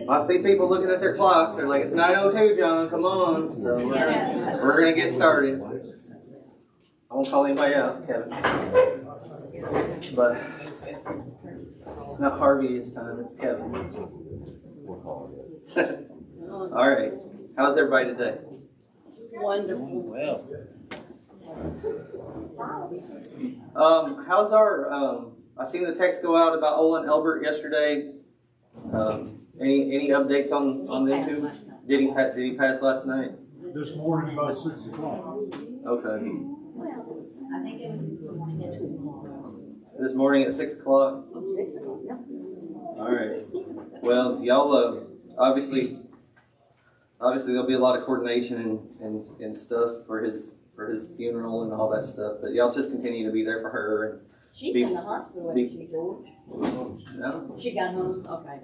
I see people looking at their clocks. They're like, it's 9:02, John. Come on. So we're gonna get started. I won't call anybody out, Kevin. But it's not Harvey this time. It's Kevin. All right. How's everybody today? Wonderful. Well, How's our? I seen the text go out about Ola and Elbert yesterday. Any updates on them two? Did he pass last night? This morning about 6 o'clock. Okay. Well, I think it was This morning at 6 o'clock. 6 o'clock. Yeah. All right. Well, y'all obviously there'll be a lot of coordination and stuff for his funeral and all that stuff. But y'all just continue to be there for her. And She's in the hospital, ain't she, George? no, She got home? Okay.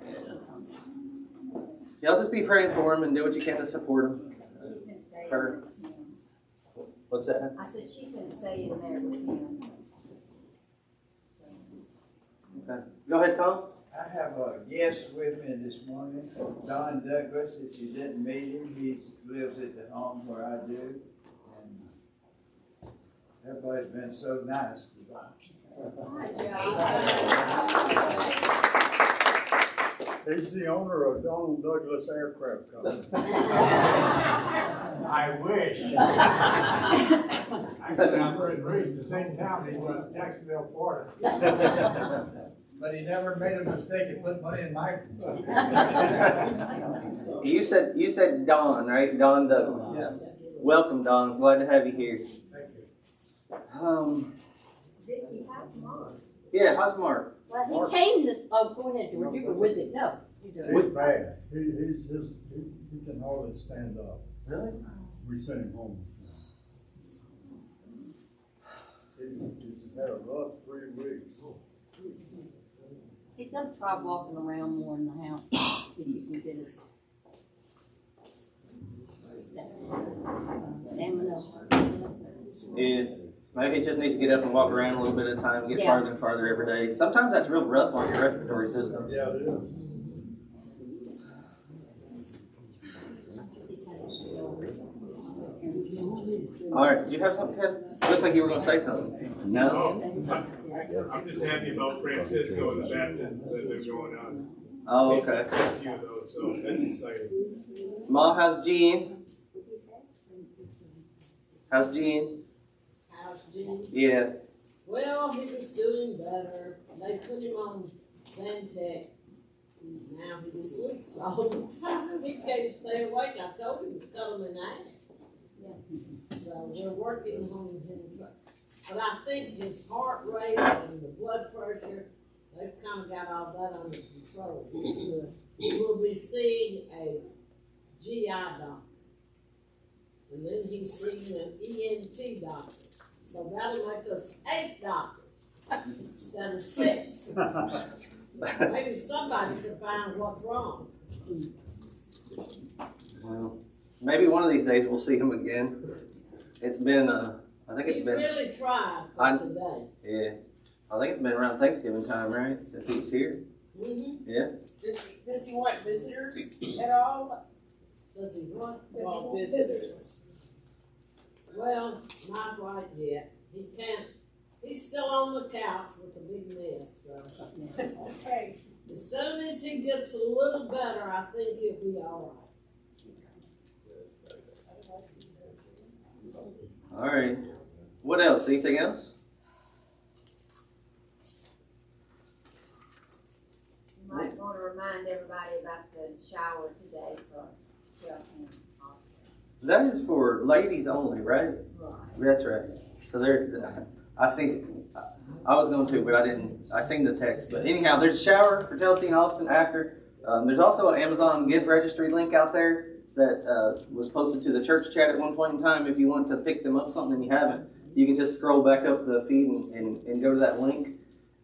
y'all just be praying for him and do what you can to support him. Her. What's that? I said she's been staying there with him. Okay. Go ahead, Tom. I have a guest with me this morning, Don Douglas. If you didn't meet him, he lives at the home where I do. And everybody's been so nice to Don. He's the owner of Donald Douglas Aircraft Company. I wish. Actually, I'm raised in the same town he was, Jacksonville, Florida. But he never made a mistake and put money in my. You said Don, right? Don Douglas. Yes. Welcome, Don. Glad to have you here. Thank you. Yeah, how's Mark? Well, he came this, oh, go ahead, George, you were with him, no. You do it. He's bad. He can hardly stand up. Really? We sent him home. He's had a rough 3 weeks. He's gonna try walking around more in the house, see if he can get his stamina. Yeah. Maybe he just needs to get up and walk around a little bit at a time, get farther and farther every day. Sometimes that's real rough on your respiratory system. Yeah, it is. All right. Did you have something, Kevin? It looked like you were going to say something. No? I'm just happy about Francisco and the baptisms that have been going on. Oh, okay. A few of those, so that's exciting. Ma, how's Jean? How's Jean? How's Jimmy? Yeah. Well, he was doing better. They put him on Zantec. Now he sleeps all the time. He can't stay awake. I told him to cut him in half. So we're working on him. But I think his heart rate and the blood pressure, they've kind of got all that under control. We'll be seeing a GI doctor. And then he's seeing an ENT doctor. So that'll make us 8 doctors instead of 6. Maybe somebody can find what's wrong. Well, maybe one of these days we'll see him again. It's been, I think it's He been. really tried for today. Yeah. I think it's been around Thanksgiving time, right? Since he was here. Mm-hmm. Yeah. Does he want visitors at all? Does he want? Want visitors? Well, not right yet. He can't. He's still on the couch with a big mess. So. Okay. As soon as he gets a little better, I think he'll be all right. All right. What else? Anything else? You might want to remind everybody about the shower today for Chelsea and Austin. That is for ladies only, right? Right. That's right. So I was going to, but I didn't. I seen the text. But anyhow, there's a shower for Chelsea and Austin after. There's also an Amazon gift registry link out there that was posted to the church chat at one point in time. If you want to pick them up something and you haven't, you can just scroll back up the feed and go to that link.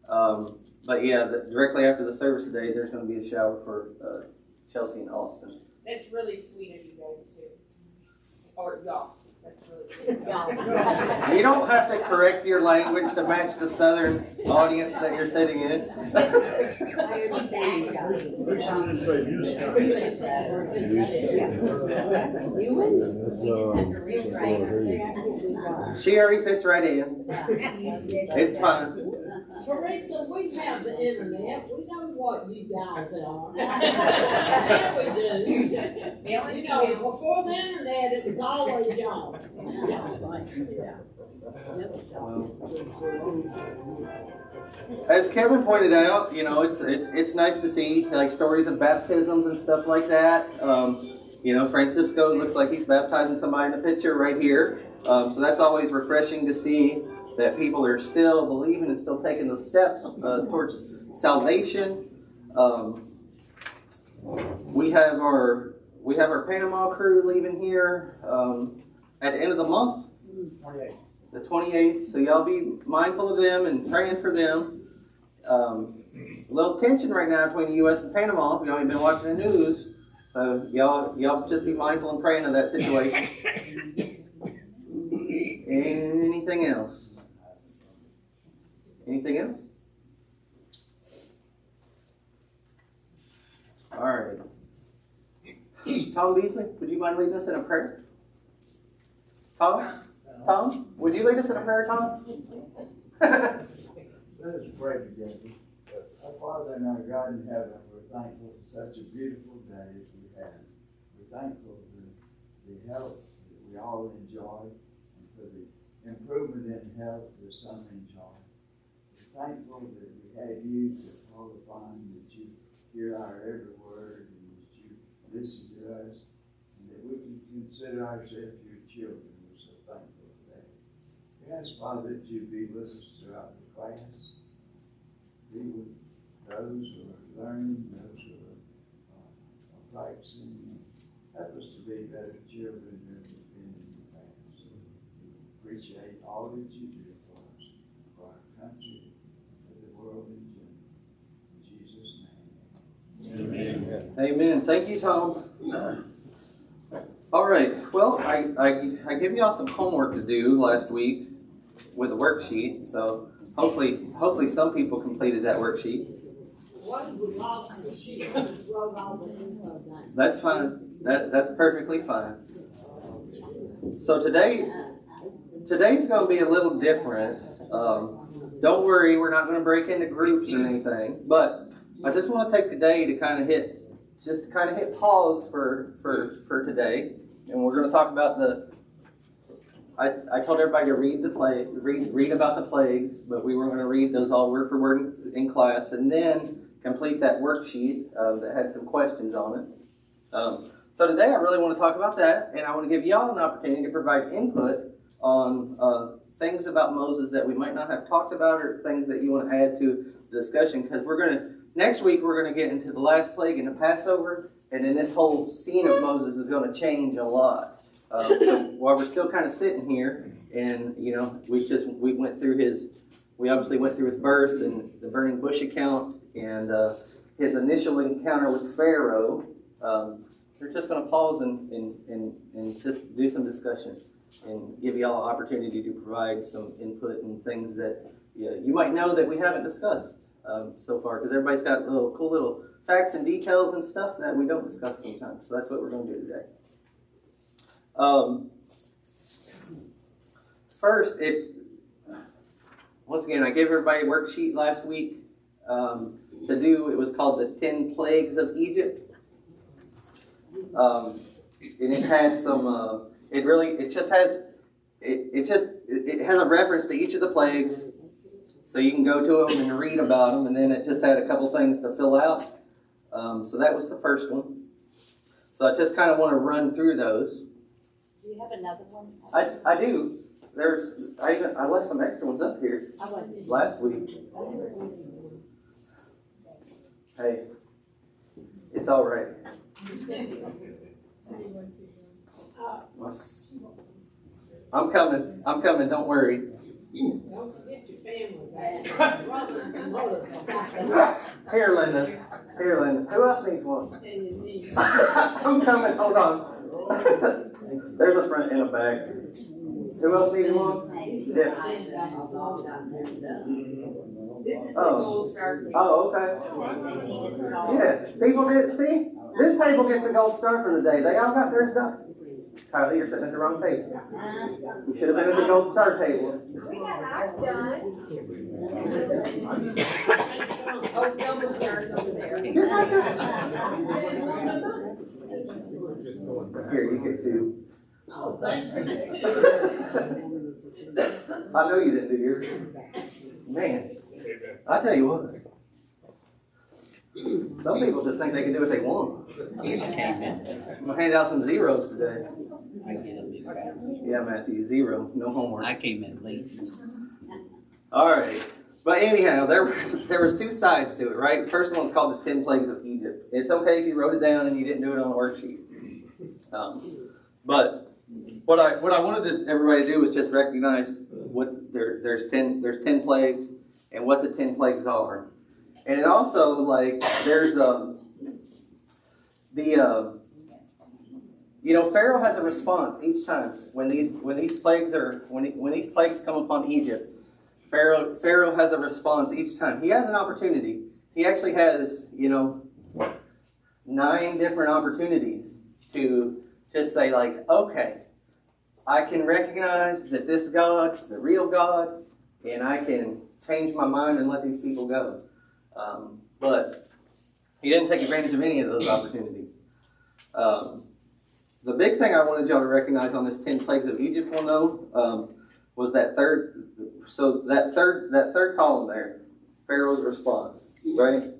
But yeah, directly after the service today, there's going to be a shower for Chelsea and Austin. That's really sweet of you guys too. Or y'all. You don't have to correct your language to match the southern audience that you're sitting in. I understand. Make sure you say She already fits right in. It's fine. Teresa, we have the internet, we know what you guys are. Yeah, we do. You know, before the internet, it was always y'all. As Kevin pointed out, you know, it's nice to see like stories of baptisms and stuff like that. You know, Francisco looks like he's baptizing somebody in the picture right here. So that's always refreshing to see that people are still believing and still taking those steps towards salvation. We have our Panama crew leaving here at the end of the month, the 28th. So y'all be mindful of them and praying for them. A little tension right now between the U.S. and Panama. Y'all ain't been watching the news, so y'all just be mindful and praying of that situation. Anything else? Anything else? All right. Tom Beasley, would you mind leading us in a prayer? Tom? Tom? Would you lead us in a prayer, Tom? Let us pray together. Our Father and our God in heaven, we're thankful for such a beautiful day as we have. We're thankful for the health that we all enjoy and for the improvement in health that some enjoy. We're thankful that we have you to call upon, that you hear our every word and that you listen to us, and that we can consider ourselves your children. We're so thankful for that. We ask, Father, that you be with us throughout the class. Be with those who are learning, those who are practicing. Help us to be better children than we've been in the past. We appreciate all that you do for us, for our country, for the world in general. In Jesus' name, amen. Amen. Thank you, Tom. All right. Well, I gave y'all some homework to do last week with a worksheet, so hopefully some people completed that worksheet. What if we lost the sheet, just wrote all the info down? That's fine. That's perfectly fine. So today's going to be a little different. Don't worry, we're not going to break into groups or anything. But I just want to take the day to kind of hit pause for today, and we're going to talk about the. I told everybody to read the read about the plagues, but we were going to read those all word for word in class, and then complete that worksheet that had some questions on it. So today I really want to talk about that, and I want to give y'all an opportunity to provide input on things about Moses that we might not have talked about, or things that you want to add to the discussion, because next week we're going to get into the last plague and the Passover, and then this whole scene of Moses is going to change a lot. So while we're still kind of sitting here, and you know, we obviously went through his birth and the burning bush account and his initial encounter with Pharaoh. We're just going to pause and just do some discussion and give you all an opportunity to provide some input and things that you might know that we haven't discussed so far, because everybody's got cool little facts and details and stuff that we don't discuss sometimes. So that's what we're going to do today. First, once again, I gave everybody a worksheet last week to do. It was called the 10 Plagues of Egypt. And it had some, it has a reference to each of the plagues, so you can go to them and read about them, and then it just had a couple things to fill out. So that was the first one. So I just kind of want to run through those. Do you have another one? I do. I left some extra ones up here last week. Hey, it's all right. I'm coming. Don't worry. Don't forget your family back. Brother and mother. Here, Linda. Who else needs one? I'm coming. Hold on. There's a front and a back. Who else needed one? This is the Oh. gold star table. Oh, okay. Yeah, people did, see, this table gets the gold star for the day. They all got their stuff. Kylie, you're sitting at the wrong table. You should have been at the gold star table. We got ours done. Oh, silver stars over there. Here, you get two. Oh, thank you. I know you didn't do yours. Man, I tell you what. Some people just think they can do what they want. I'm gonna hand out some zeros today. Yeah, Matthew, 0, no homework. I came in late. All right, but anyhow, there was two sides to it, right? First one was called the 10 Plagues of Egypt. It's okay if you wrote it down and you didn't do it on a worksheet. But what I wanted everybody to do was just recognize what there's 10 plagues and what the 10 plagues are, and it also there's Pharaoh has a response each time when these plagues come upon Egypt. Pharaoh has a response each time. He has an opportunity. He actually has 9 different opportunities to just say okay, I can recognize that this God's the real God, and I can change my mind and let these people go. But he didn't take advantage of any of those opportunities. The big thing I wanted y'all to recognize on this 10 plagues of Egypt one though, was that third column there, Pharaoh's response, right?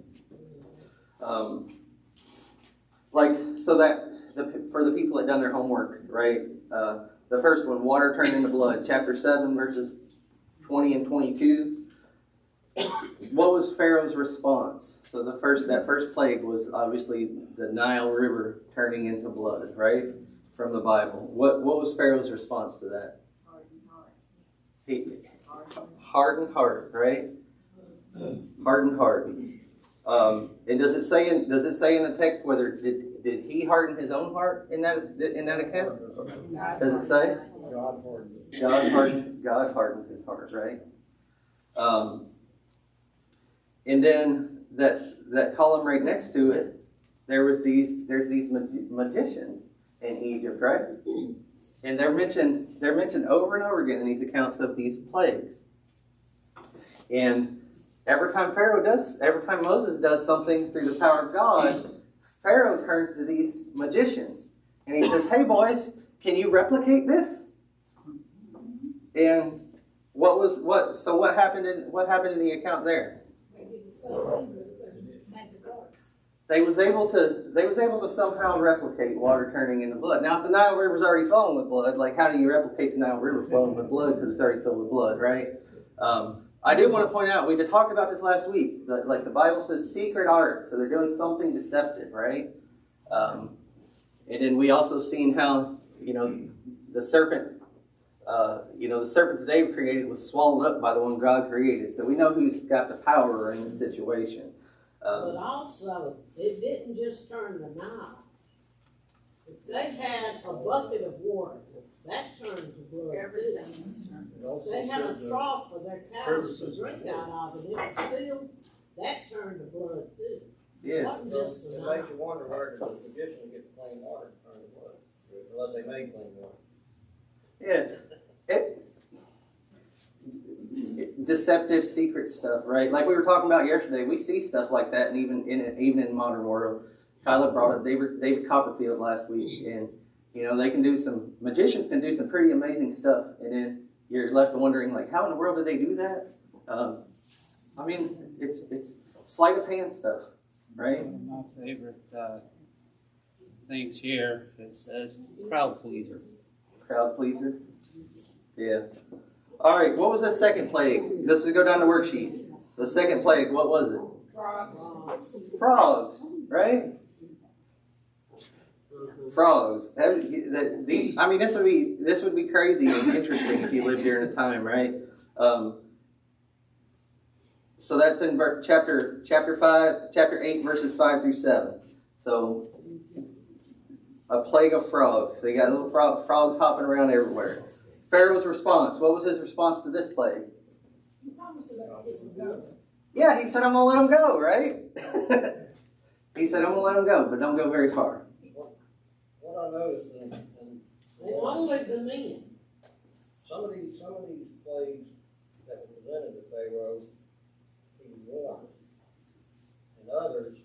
For the people that done their homework, right? The first one, water turned into blood, chapter 7, verses 20 and 22. What was Pharaoh's response? So that first plague was obviously the Nile River turning into blood, right? From the Bible. What was Pharaoh's response to that? Hardened heart, right? Hardened heart. And does it say in the text whether did he harden his own heart in that account? Does it say? God hardened his heart, right? And then that column right next to it, there's these magicians in Egypt, right? And they're mentioned over and over again in these accounts of these plagues. And every time Moses does something through the power of God, Pharaoh turns to these magicians and he says, "Hey boys, can you replicate this?" And what happened in the account there? They was able to somehow replicate water turning into blood. Now, if the Nile River's already flowing with blood, how do you replicate the Nile River flowing with blood because it's already filled with blood, right? I do want to point out, we just talked about this last week, that the Bible says secret art, so they're doing something deceptive, right? And then we also seen how, the serpent, the serpent David created was swallowed up by the one God created. So we know who's got the power in the situation. But also, it didn't just turn the Nile. If they had a bucket of water, that turned to blood too. They had a trough for their cows to drink out of, and it was filled, that turned to blood too. Yeah. It wasn't just the It Nile. makes you wonder where the magicians get the clean water to turn to blood, unless they make clean water. Yeah. Deceptive secret stuff, right? Like we were talking about yesterday, we see stuff like that, and even in modern world. Kyla brought up David Copperfield last week, and magicians can do some pretty amazing stuff, and then you're left wondering how in the world did they do that? It's sleight of hand stuff, right? One of my favorite things here, it says crowd pleaser. Crowd pleaser. Yeah. All right, what was the second plague? Let's go down the worksheet. The second plague, what was it? Frogs, right? Frogs. This would be crazy and interesting if you lived during the time, right? So that's in chapter 8, verses 5 through 7. So a plague of frogs. So you got little frogs hopping around everywhere. Pharaoh's response. What was his response to this plague? Yeah, he said, I'm going to let them go, right? He said, I'm going to let them go, but don't go very far. What I noticed, and They only the men. some of these plays that were presented to Pharaoh, he warned, and others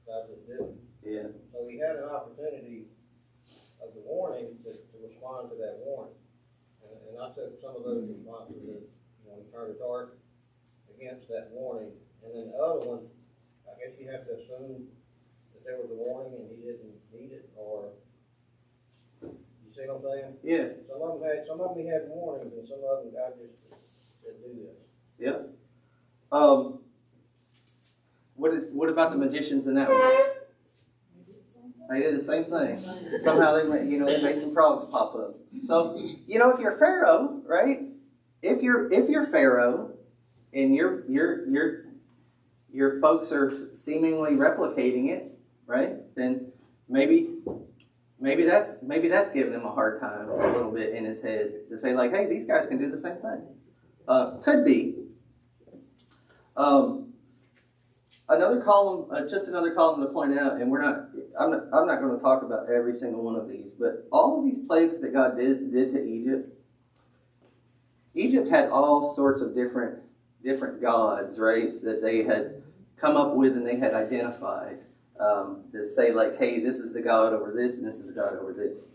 God just didn't. Yeah. So he had an opportunity of the warning to respond to that warning. And I took some of those responses that, he turned his heart against that warning. And then the other one, I guess you have to assume that there was a warning and he didn't need it, or, you see what I'm saying? Yeah. Some of them had warnings, and some of them God just said do this. Yeah. What about the magicians in that one? They did the same thing. Somehow they made some frogs pop up. So, if you're Pharaoh, right? If you're Pharaoh and your folks are seemingly replicating it, right? Then maybe that's giving him a hard time a little bit in his head to say like, hey, these guys can do the same thing. Could be. Another column to point out, and I'm not going to talk about every single one of these, but all of these plagues that God did to Egypt. Egypt had all sorts of different gods, right, that they had come up with and they had identified to say like, hey, this is the god over this and this is the god over this.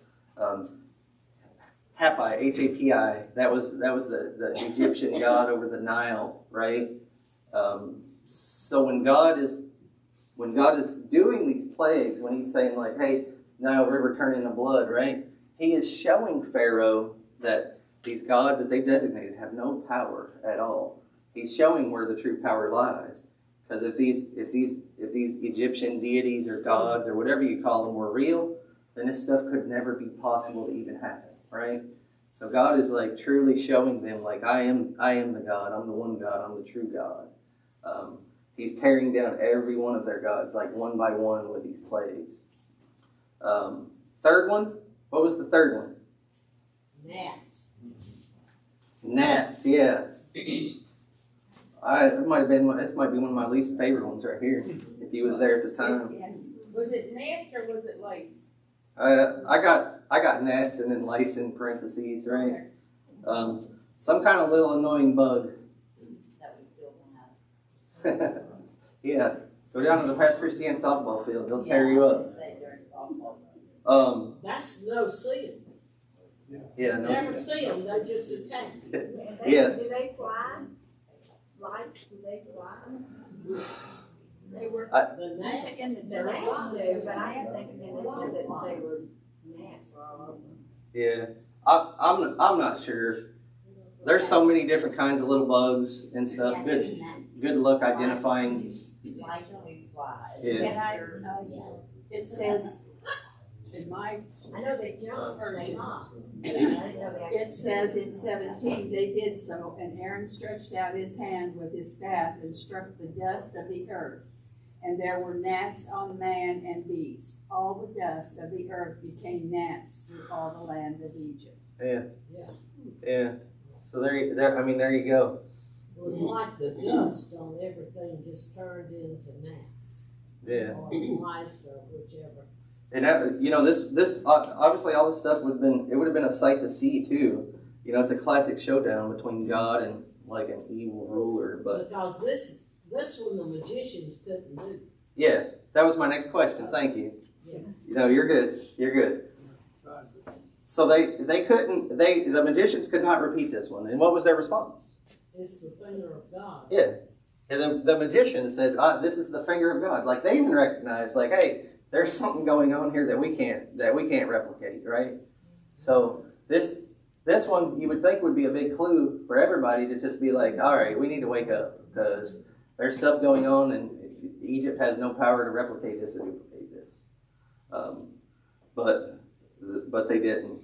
Hapi, H-A-P-I, that was the Egyptian god over the Nile, right? So when God is doing these plagues, when he's saying like, hey, Nile River turn into blood, right? He is showing Pharaoh that these gods that they've designated have no power at all. He's showing where the true power lies. Because if these Egyptian deities or gods or whatever you call them were real, then this stuff could never be possible to even happen, right? So God is like truly showing them like, I am the God, I'm the one God, I'm the true God. He's tearing down every one of their gods, like one by one with these plagues. Third one, what was the third one? Gnats. Gnats, yeah. This might be one of my least favorite ones right here. If he was there at the time, Was it gnats or was it lice? I got gnats and then lice in parentheses, right? Some kind of little annoying bug. Yeah, go down to the Pass Christian softball field; they'll tear you up. That's no sin. Yeah, no. Never see them, they just attack you. Yeah. Do they fly? Lights, do they fly? They were The gnats. in the direction too, but I am thinking they said that they were gnats all over. Yeah, I'm not sure. There's so many different kinds of little bugs and stuff. Good luck identifying. Yeah. It says, in my I know they jump or they hop. It says in 17, they did so, and Aaron stretched out his hand with his staff and struck the dust of the earth. And there were gnats on man and beast. All the dust of the earth became gnats through all the land of Egypt. Yeah. So there you go. It was like the dust on everything just turned into gnats. Yeah. Or lice or whichever. And that, this obviously all this stuff would have been a sight to see too. It's a classic showdown between God and like an evil ruler. But because this one the magicians couldn't do. Yeah, that was my next question. Thank you. Yeah. You're good. You're good. So the magicians could not repeat this one. And what was their response? It's the finger of God. Yeah. And the magician said, this is the finger of God. Like they even recognized, like, hey, there's something going on here that we can't replicate, right? So this one you would think would be a big clue for everybody to just be like, all right, we need to wake up because there's stuff going on and Egypt has no power to replicate this or duplicate this. But they didn't.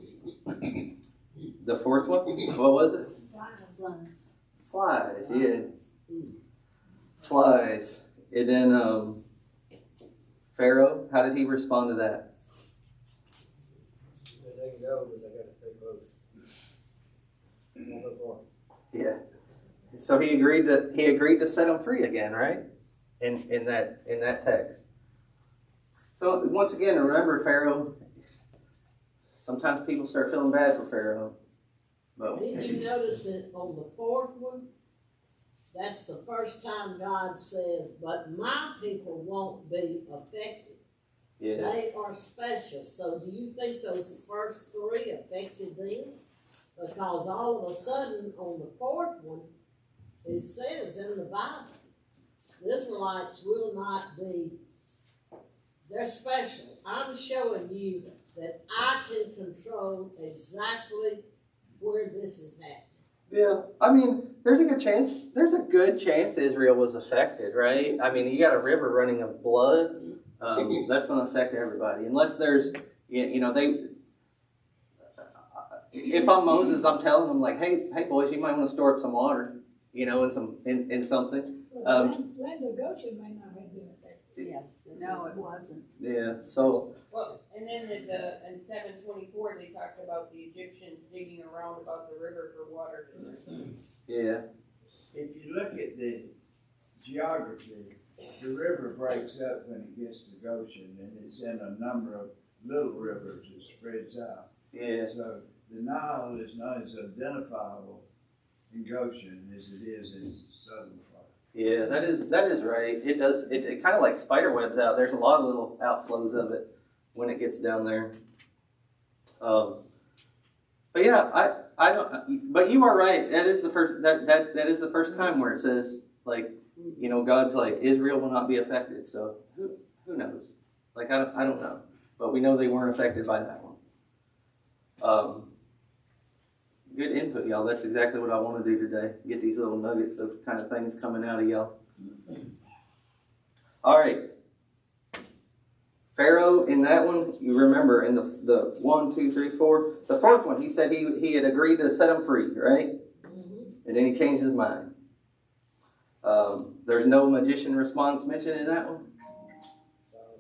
The fourth one, what was it? Flies, yeah. Flies. And then Pharaoh, how did he respond to that? go, but they gotta stay close. Won't go far. Yeah. So he agreed to set them free again, right? In that text. So once again, remember Pharaoh. Sometimes people start feeling bad for Pharaoh. But Did you notice that on the fourth one, that's the first time God says, but my people won't be affected. yeah, They are special. So do you think those first three affected them? Because all of a sudden on the fourth one, it says in the Bible, the Israelites will not be, they're special. I'm showing you that I can control exactly where this is happening. yeah. I mean, there's a good chance. There's a good chance Israel was affected, right? I mean, you got a river running of blood. That's going to affect everybody, unless there's, you know, they. If I'm Moses, I'm telling them like, hey, boys, you might want to store up some water, you know, in something. Land of Goshen may not have been affected. Yeah. No, it wasn't. Yeah. So. Well, and then in 724, they talked about the Egyptians digging around about the river for water. Yeah. If you look at the geography, the river breaks up when it gets to Goshen, and it's in a number of little rivers. It spreads out. Yeah. So the Nile is not as identifiable in Goshen as it is in the southern part. Yeah, that is right. It does. It kind of like spider webs out. There's a lot of little outflows of it when it gets down there. But yeah, I don't. But you are right. That is the first. That is the first time where it says like, you know, God's like Israel will not be affected. So who knows? Like I don't know. But we know they weren't affected by that one. Good input, y'all. That's exactly what I want to do today. Get these little nuggets of kind of things coming out of y'all. All right. Pharaoh, in that one, you remember in the 1, 2, 3, 4, the fourth one, he said he had agreed to set them free, right? Mm-hmm. And then he changed his mind. There's no magician response mentioned in that one.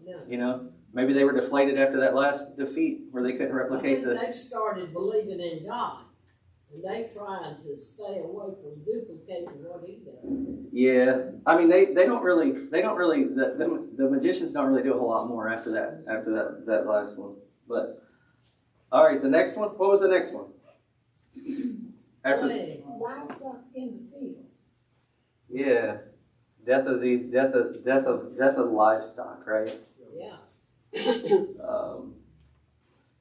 No. You know, maybe they were deflated after that last defeat where they couldn't replicate They've started believing in God. And they trying to stay away from duplicating what he does. Yeah, I mean they don't really the magicians don't really do a whole lot more after that last one. But all right, the next one. What was the next one? After Livestock in the field. yeah, death of livestock, right? Yeah.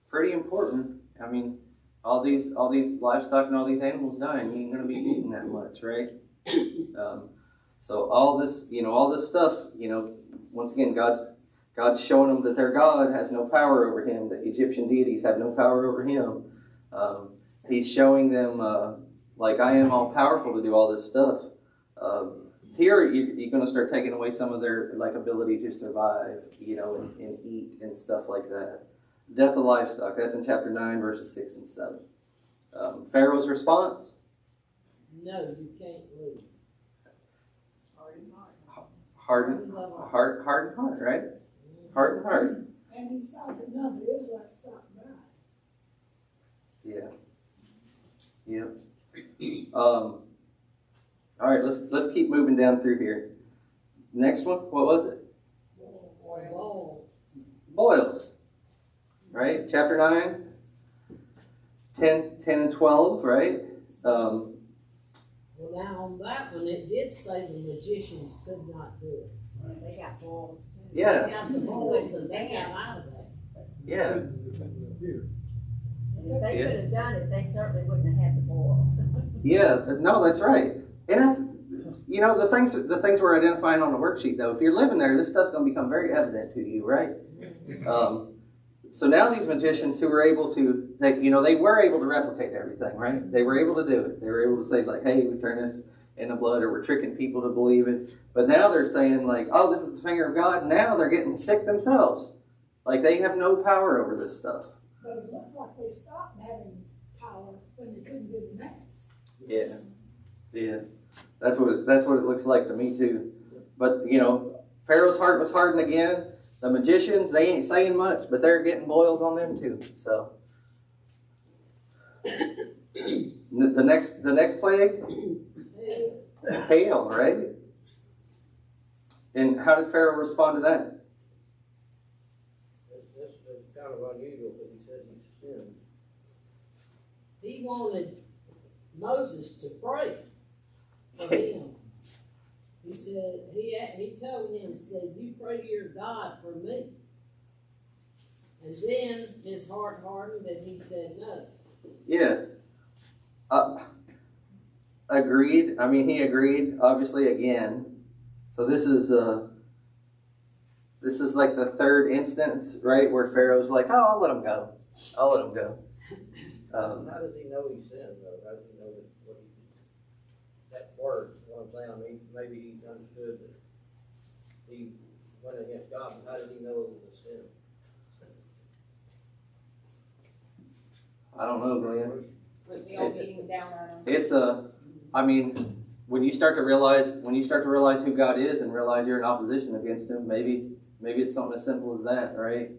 Pretty important. I mean, all these livestock and all these animals dying, you ain't gonna be eating that much, right? So all this stuff, you know, once again, God's showing them that their God has no power over him. The Egyptian deities have no power over him. He's showing them, like, I am all powerful to do all this stuff. Here, you're going to start taking away some of their like ability to survive, you know, and eat and stuff like that. Death of livestock. That's in chapter 9, verses 6 and 7. Pharaoh's response. No, you can't leave. Hardened heart, right? Heart. And he saw that none of the Israelites stopped by. Yeah. Yep. All right, let's keep moving down through here. Next one, what was it? Boils. Right? Chapter 9, 10 and 12, right? Well, now on that one, it did say the magicians could not do it. They got balls too. Yeah. They got the boys and they got out of that. Yeah. And if they could have done it, they certainly wouldn't have had the balls. Yeah, no, that's right. And that's, you know, the things we're identifying on the worksheet, though, if you're living there, this stuff's going to become very evident to you, right? So now these magicians who were able to, they were able to replicate everything, right? They were able to do it. They were able to say, like, hey, we turn this into blood, or we're tricking people to believe it. But now they're saying, like, oh, this is the finger of God. Now they're getting sick themselves. Like, they have no power over this stuff. But it looks like they stopped having power when they couldn't do the gnats. Yeah. That's what it looks like to me, too. But, you know, Pharaoh's heart was hardened again. The magicians, they ain't saying much, but they're getting boils on them too. So, the next plague, hail, right? And how did Pharaoh respond to that? This is kind of unusual, but he said he sinned. He wanted Moses to pray for him. He said, he told him, said, you pray to your God for me. And then his heart hardened and he said no. Yeah. Agreed. I mean, he agreed, obviously, again. So this is like the third instance, right, where Pharaoh's like, oh, I'll let him go. I'll let him go. How does he know he sinned, though? How does he know that word, what I'm saying? I mean, maybe he understood that he went against God, but how did he know it was a sin? I don't know, Glenn. Was the old beating down on him? It's I mean, when you start to realize who God is and realize you're in opposition against Him, maybe it's something as simple as that, right?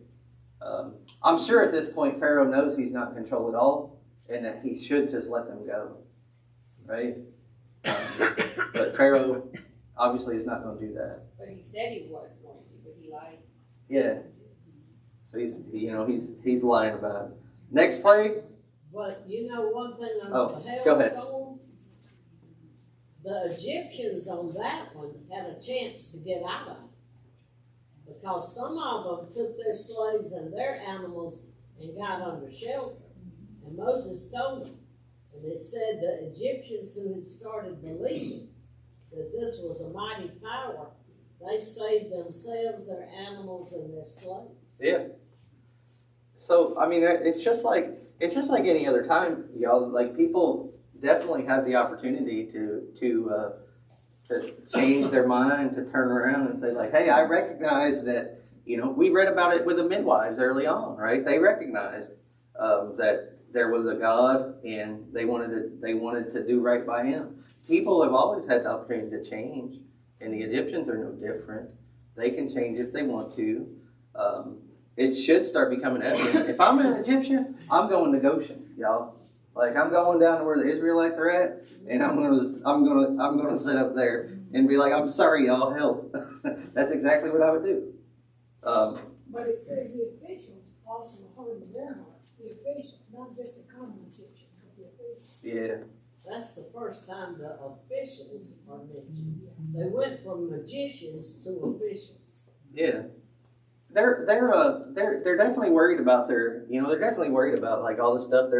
I'm sure at this point Pharaoh knows he's not in control at all, and that he should just let them go, right? But Pharaoh obviously is not going to do that. But he said he was going to, but he lied. Yeah. So he's lying about it. Next plague. But you know one thing on the go ahead. hailstone, the Egyptians on that one had a chance to get out of it. Because some of them took their slaves and their animals and got under shelter. And Moses told them. And it said the Egyptians who had started believing that this was a mighty power, they saved themselves, their animals, and their slaves. Yeah. So I mean, it's just like any other time, y'all. Like, people definitely have the opportunity to change their mind, to turn around and say, like, hey, I recognize that. We read about it with the midwives early on, right? They recognized that there was a God, and they wanted to do right by Him. People have always had the opportunity to change, and the Egyptians are no different. They can change if they want to. It should start becoming evident. If I'm an Egyptian, I'm going to Goshen, y'all. Like, I'm going down to where the Israelites are at, and I'm gonna sit up there and be like, I'm sorry, y'all, help. That's exactly what I would do. But it says the officials also hardened their hearts. The officials, not just the common Egyptians, but the officials. Yeah. That's the first time the officials are mentioned. They went from magicians to officials. Yeah. They're definitely worried about they're definitely worried about, like, all the stuff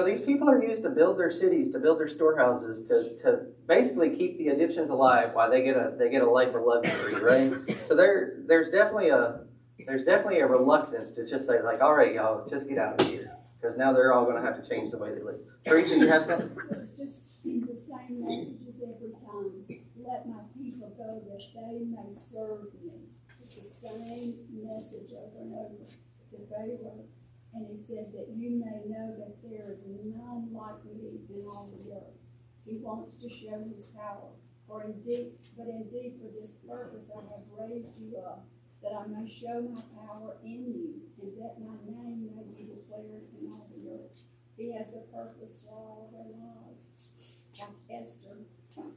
these people are used to build their cities, to build their storehouses, to basically keep the Egyptians alive while they get a life of luxury, right? So there's definitely a reluctance to just say, like, all right, y'all, just get out of here, because now they're all going to have to change the way they live. Teresa, you have something? It's just the same messages every time. Let my people go that they may serve me. It's the same message over and over to Pharaoh. And he said that you may know that there is none like me in all the earth. He wants to show his power. But indeed for this purpose I have raised you up, that I may show my power in you, and that my name may be declared in all the earth. He has a purpose for all of our lives. Like Esther.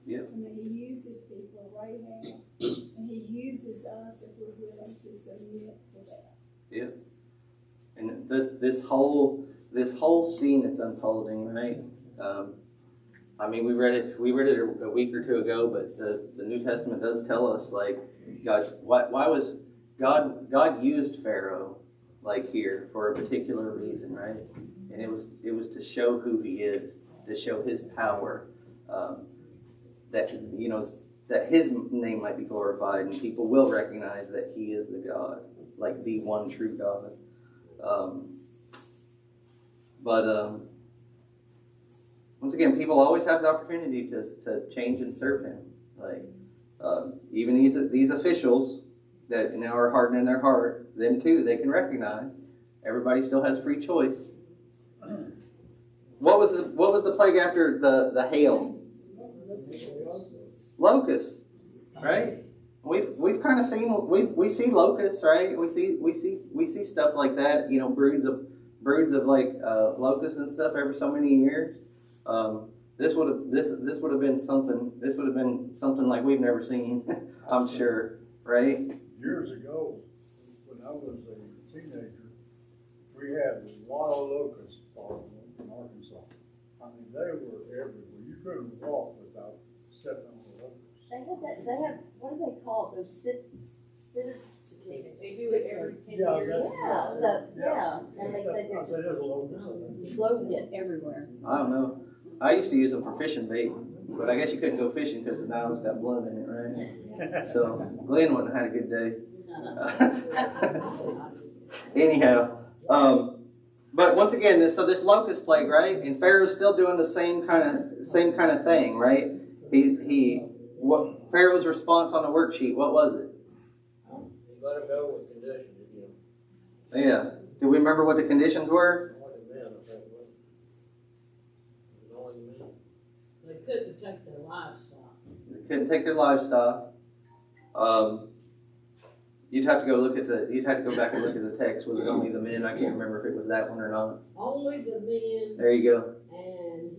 Yep. I mean, he uses people, Rahab, and he uses us if we're willing to submit to that. Yeah. And this whole scene that's unfolding, right? I mean, we read it a week or two ago, but the New Testament does tell us, like, why was God used Pharaoh, like, here for a particular reason, right? And it was to show who he is, to show his power, that his name might be glorified, and people will recognize that he is the God, like the one true God. Once again, people always have the opportunity to change and serve him. Like, even these officials that now are hardening their heart, them too, they can recognize everybody still has free choice. What was the plague after the hail? Locusts, right? We've kind of seen we see locusts, right? We see stuff like that. broods of like locusts and stuff every so many years, this would have been something like we've never seen. I'm sure, right? Years ago, when I was a teenager, we had a lot of locust farms in Arkansas. I mean, they were everywhere. You couldn't walk without stepping on the locusts. They have, what do they call it, those They do it every 10 Yeah, years. and they That is a locust. float it everywhere. I don't know. I used to use them for fishing bait, but I guess you couldn't go fishing because the Nile's got blood in it, right? So Glenn wouldn't have had a good day. Anyhow, but once again, so this locust plague, right? And Pharaoh's still doing the same kind of thing, right? What Pharaoh's response on the worksheet? What was it? He let him go with conditions again. Yeah. Do we remember what the conditions were? Only the men, I think, was it? Only the men. They couldn't take their livestock. They couldn't take their livestock. You'd have to go back and look at the text. Was it only the men? I can't remember if it was that one or not. Only the men. There you go. And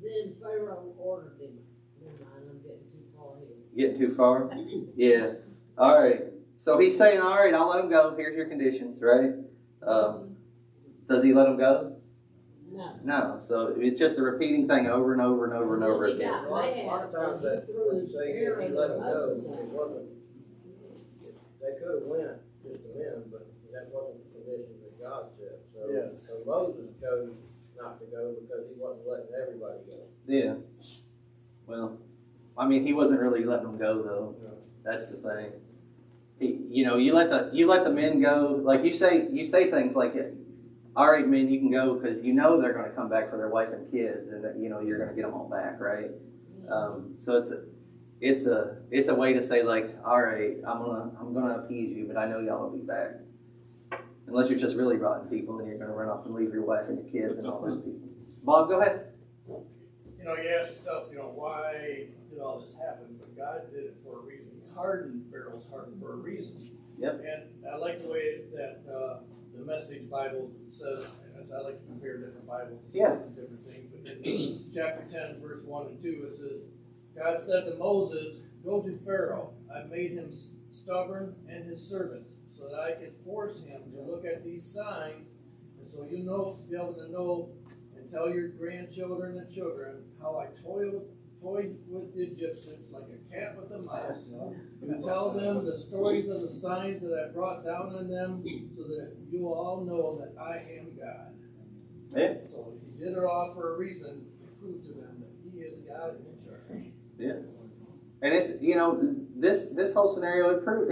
then Pharaoh ordered him. Never mind, I'm getting too far ahead. Getting too far? Yeah. All right. So he's saying, all right, I'll let him go. Here's your conditions, right? Does he let him go? No. No. So it's just a repeating thing over and over and over and over He again. got A lot of times that, when you say if he let him go, it wasn't, they could have went just the men, but that wasn't the condition that God set. So Moses chose not to go because he wasn't letting everybody go. Yeah. Well, I mean, he wasn't really letting them go though. No. That's the thing. You let the men go. Like you say things like, "All right, men, you can go," because you know they're going to come back for their wife and kids, and that you're going to get them all back, right? So it's a way to say like, "All right, I'm gonna appease you, but I know y'all will be back." Unless you're just really rotten people, and you're going to run off and leave your wife and your kids and all those people. Bob, go ahead. You ask yourself, why did all this happen? But God did it for a reason. He hardened Pharaoh's heart for a reason. Yep. And I like the way that the Message Bible says, and I like to compare different Bibles and different things. But in chapter 10, verse 1 and 2, it says, God said to Moses, "Go to Pharaoh. I made him stubborn and his servants, so that I could force him to look at these signs, and so be able to know and tell your grandchildren and children how I toyed with the Egyptians like a cat with a mouse, and tell them the stories of the signs that I brought down on them, so that you will all know that I am God." Yeah. So he did it all for a reason, to prove to them that he is God and in charge. Yeah. And it's this whole scenario it proves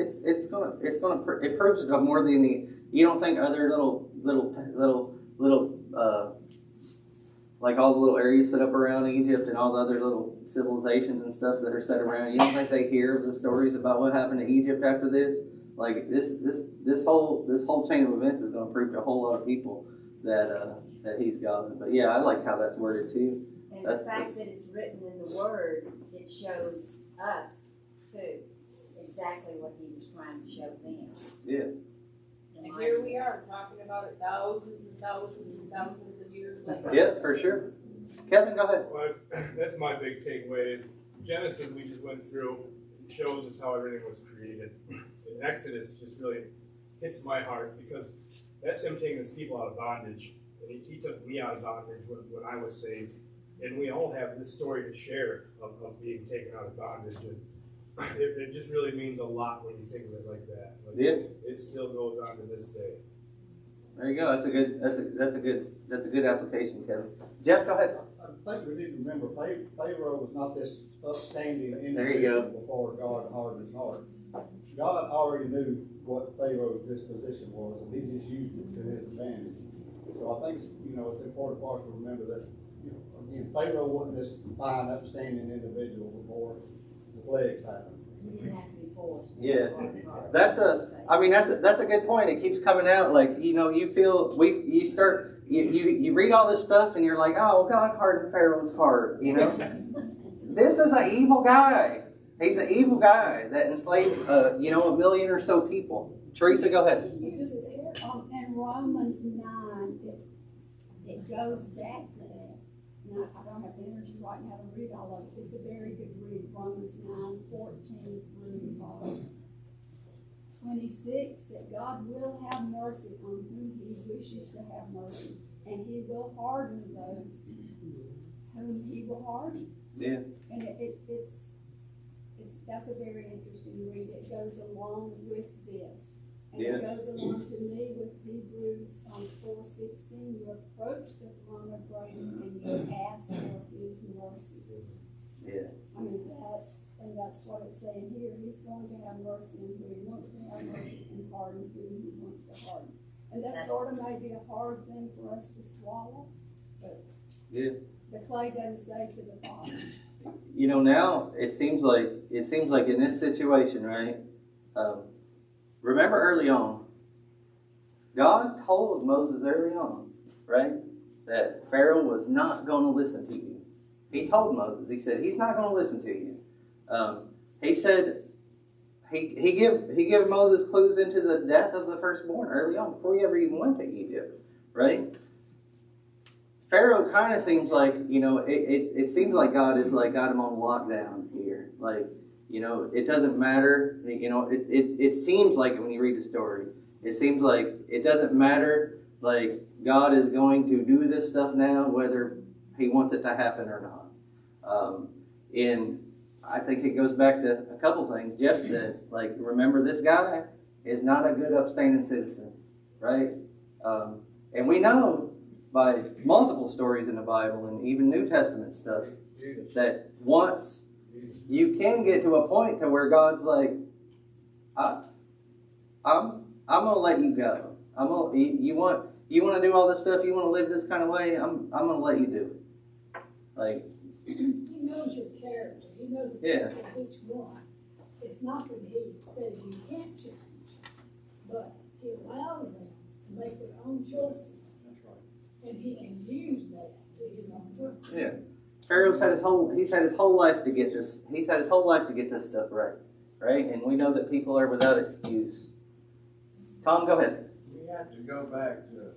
it more than you don't think other little like all the little areas set up around Egypt and all the other little civilizations and stuff that are set around. You don't think they hear the stories about what happened to Egypt after this? Like this whole chain of events is going to prove to a whole lot of people that he's God. But yeah, I like how that's worded too. And the fact that it's written in the Word, it shows us too exactly what he was trying to show them. Yeah. And here we are talking about it thousands and thousands and thousands of years later. Yeah, for sure. Kevin, go ahead. Well, that's my big takeaway. Genesis, we just went through, shows us how everything was created. And Exodus just really hits my heart because that's him taking his people out of bondage. And he took me out of bondage when I was saved. And we all have this story to share of being taken out of bondage. And it just really means a lot when you think of it like that. Yeah. It still goes on to this day. There you go. That's a good application, Kevin. Jeff, go ahead. I think we need to remember Pharaoh was not this upstanding There you go. individual before God hardened his heart. God already knew what Pharaoh's disposition was, and he just used it to his advantage. So I think it's important for us to remember that again, Pharaoh wasn't this fine, upstanding individual before the plagues happened. He didn't have to be forced. Yeah, that's a good point. It keeps coming out like you read all this stuff and you're like, oh, God hardened Pharaoh's heart. This is an evil guy. He's an evil guy that enslaved a million or so people. Teresa, go ahead. Just in Romans 9, it goes back to that. And I don't have the energy right now to read all of it. It's a very good read. Romans 9:14 through 26, that God will have mercy on whom he wishes to have mercy, and he will harden those whom he will harden. Yeah. And it's that's a very interesting read. It goes along with this. And Yeah. it goes along to me with Hebrews 4:16. You approach the throne of grace and you ask for his mercy. Yeah. I mean, that's what it's saying here. He's going to have mercy on who he wants to have mercy and harden who he wants to harden. And that's sort of maybe a hard thing for us to swallow, but Yeah. the clay doesn't say to the potter. You know, now it seems like in this situation, right? Remember early on, God told Moses early on, right, that Pharaoh was not going to listen to you. He told Moses, he said, he's not going to listen to you. He said, he gave Moses clues into the death of the firstborn early on, before he ever even went to Egypt, right? Pharaoh kind of seems like, it seems like God is like got him on lockdown here. Like, it doesn't matter. It seems like when you read the story, it seems like it doesn't matter. Like, God is going to do this stuff now, whether he wants it to happen or not. And I think it goes back to a couple things Jeff said. Like, remember, this guy is not a good upstanding citizen, right? And we know by multiple stories in the Bible and even New Testament stuff that once you can get to a point to where God's like, I'm gonna let you go. You want to do all this stuff. You want to live this kind of way. I'm gonna let you do it. Like, he knows your character. He knows the character of each one. It's not that he says you can't change, but he allows them to make their own choices. That's right. And he can use that to his own purpose. yeah. Pharaoh's had his whole life to get this. He's had his whole life to get this stuff right, right? And we know that people are without excuse. Tom, go ahead. We have to go back to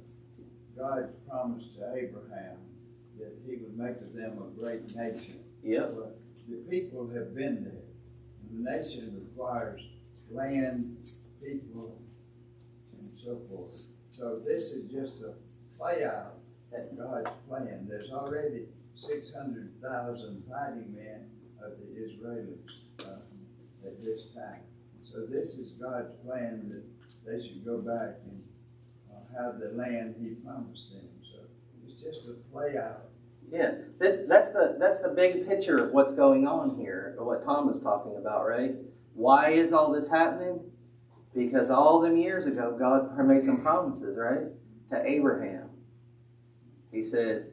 God's promise to Abraham that he would make of them a great nation. Yep. But the people have been there. And the nation requires land, people, and so forth. So this is just a play out at God's plan. There's already 600,000 fighting men of the Israelis at this time. So this is God's plan that they should go back and have the land he promised them. So it's just a play out. Yeah, that's the big picture of what's going on here, of what Tom was talking about, right? Why is all this happening? Because all them years ago, God made some promises, right, to Abraham. He said,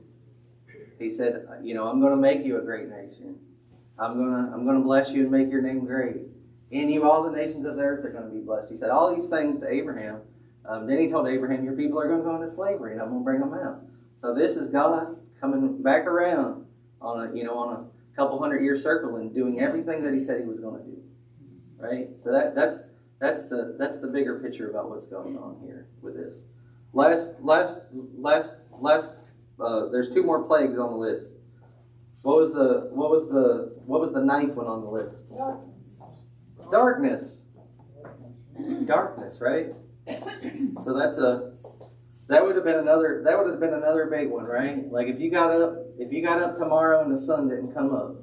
I'm going to make you a great nation. I'm going to bless you and make your name great. In you, all the nations of the earth are going to be blessed. He said all these things to Abraham. Then he told Abraham, your people are going to go into slavery, and I'm going to bring them out. So this is God coming back around on a couple 100-year circle and doing everything that he said he was going to do. Right? So that's the bigger picture about what's going on here with this. There's two more plagues on the list. What was the ninth one on the list? Darkness. Darkness, right? So that would have been another big one, right? Like if you got up tomorrow and the sun didn't come up,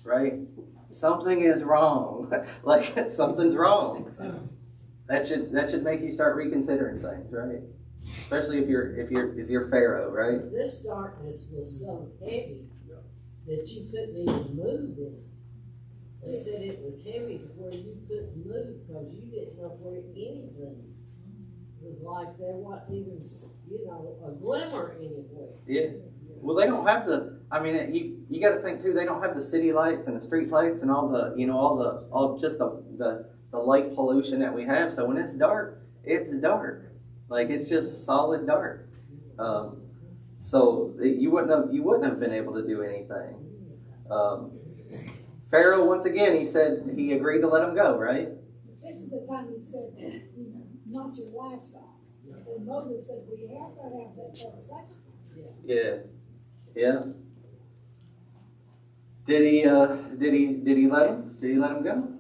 right? Something is wrong. Like something's wrong. That should make you start reconsidering things, right? Especially if you're Pharaoh, right? This darkness was so heavy that you couldn't even move it. They said it was heavy to where you couldn't move because you didn't know where anything. It was like there wasn't even, a glimmer anywhere. Yeah. Well, they don't have you got to think too, they don't have the city lights and the street lights and all the light pollution that we have. So when it's dark, it's dark. Like it's just solid dark. So you wouldn't have been able to do anything. Pharaoh, once again, he said he agreed to let him go, right? this is the time he said, you know, not your livestock. And Moses said, we have to have that first. Yeah. Yeah. Did he let him? Did he let him go?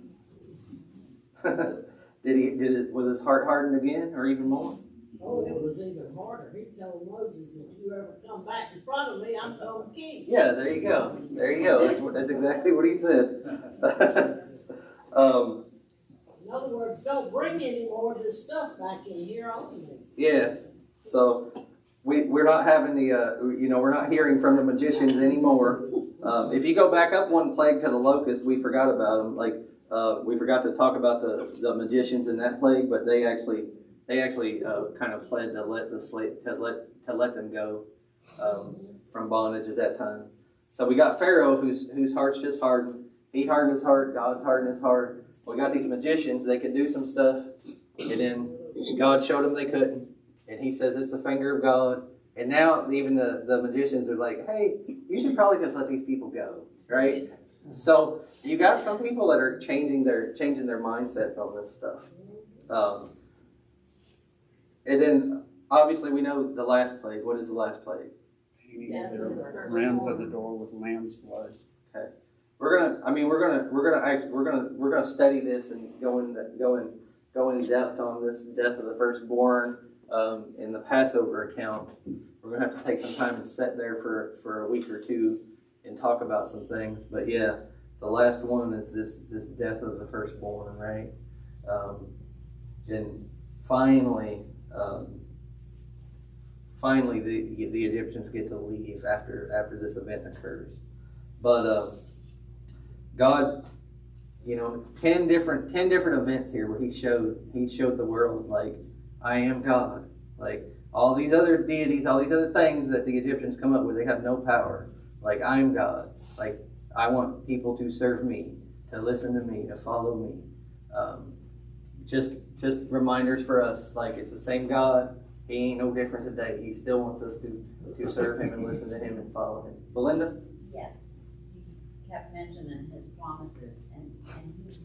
Was his heart hardened again, or even more? Oh, it was even harder. He told Moses, if you ever come back in front of me, I'm gonna kill you. Yeah, there you go. There you go. That's exactly what he said. In other words, don't bring any more of this stuff back in here on me. Yeah. So we're not having the we're not hearing from the magicians anymore. If you go back up one plague to the locust, we forgot about them. Like we forgot to talk about the magicians in that plague, but they actually kind of pled to let them go from bondage at that time. So we got Pharaoh, whose heart's just hardened. He hardened his heart. God's hardened his heart. We got these magicians. They could do some stuff, and then God showed them they couldn't. And he says it's the finger of God. And now even the magicians are like, hey, you should probably just let these people go, right? So you got some people that are changing their mindsets on this stuff. And then obviously we know the last plague. What is the last plague? Rams at the door with lamb's blood. Okay. We're gonna study this and go in depth on this death of the firstborn in the Passover account. We're gonna have to take some time and sit there for a week or two and talk about some things. But yeah, the last one is this death of the firstborn, right? And finally the Egyptians get to leave after this event occurs. But God, 10 different events here where he showed the world, like, I am God. Like, all these other deities, all these other things that the Egyptians come up with, they have no power. Like, I am God. Like, I want people to serve me, to listen to me, to follow me. Just reminders for us, like, it's the same God. He ain't no different today. He still wants us to serve him and listen to him and follow him. Belinda? Yes. He kept mentioning his promises, and he used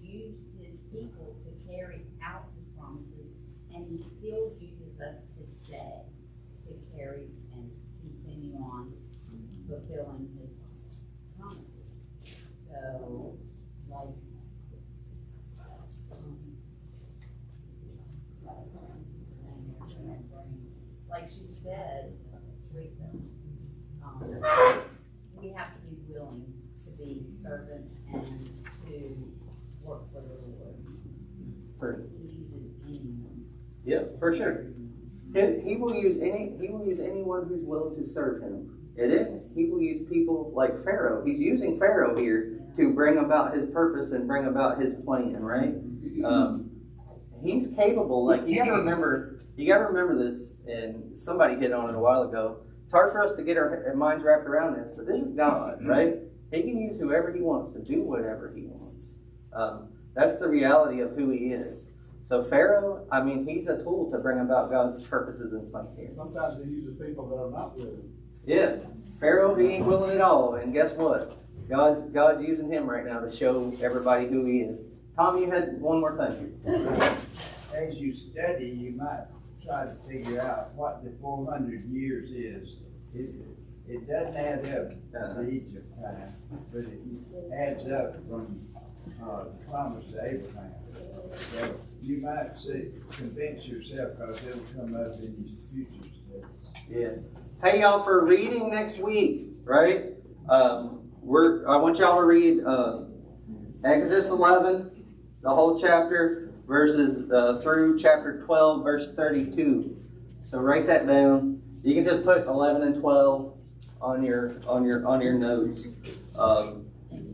his people to carry out his promises, and he still uses us today to carry and continue on fulfilling his promises. So, like she said, Teresa, we have to be willing to be servants and to work for the Lord. He uses anyone. Yeah, for sure. He will use anyone who's willing to serve him. He will use people like Pharaoh. He's using Pharaoh here to bring about his purpose and bring about his plan, right? He's capable. Like, you gotta remember this, and somebody hit on it a while ago. It's hard for us to get our minds wrapped around this, but this is God, right? He can use whoever he wants to do whatever he wants. That's the reality of who he is. So Pharaoh, he's a tool to bring about God's purposes and plan here. Sometimes he uses people that are not willing. Yeah, Pharaoh, he ain't willing at all, and guess what? God's using him right now to show everybody who he is. Tom, you had one more thing. As you study, you might try to figure out what the 400 years is. It doesn't add up to Egypt time, but it adds up from the promise to Abraham. So you might convince yourself, because it'll come up in these future studies. Yeah. Hey, y'all, for reading next week, right? I want y'all to read Exodus 11, the whole chapter, verses through chapter 12, verse 32. So write that down. You can just put 11 and 12 on your notes.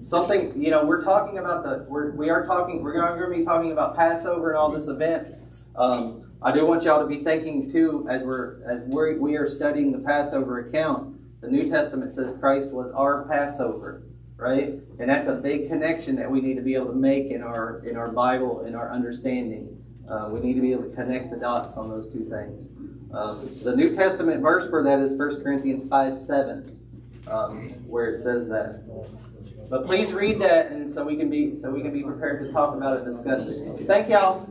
Something, we're talking about we're going to be talking about Passover and all this event. I do want y'all to be thinking too, as we are studying the Passover account. The New Testament says Christ was our Passover, right? And that's a big connection that we need to be able to make in our Bible, in our understanding. We need to be able to connect the dots on those two things. The New Testament verse for that is 1 Corinthians 5:7, where it says that. But please read that, and so we can be prepared to talk about it and discuss it. Thank y'all.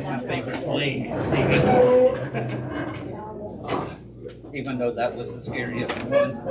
My favorite play. Even though that was the scariest one.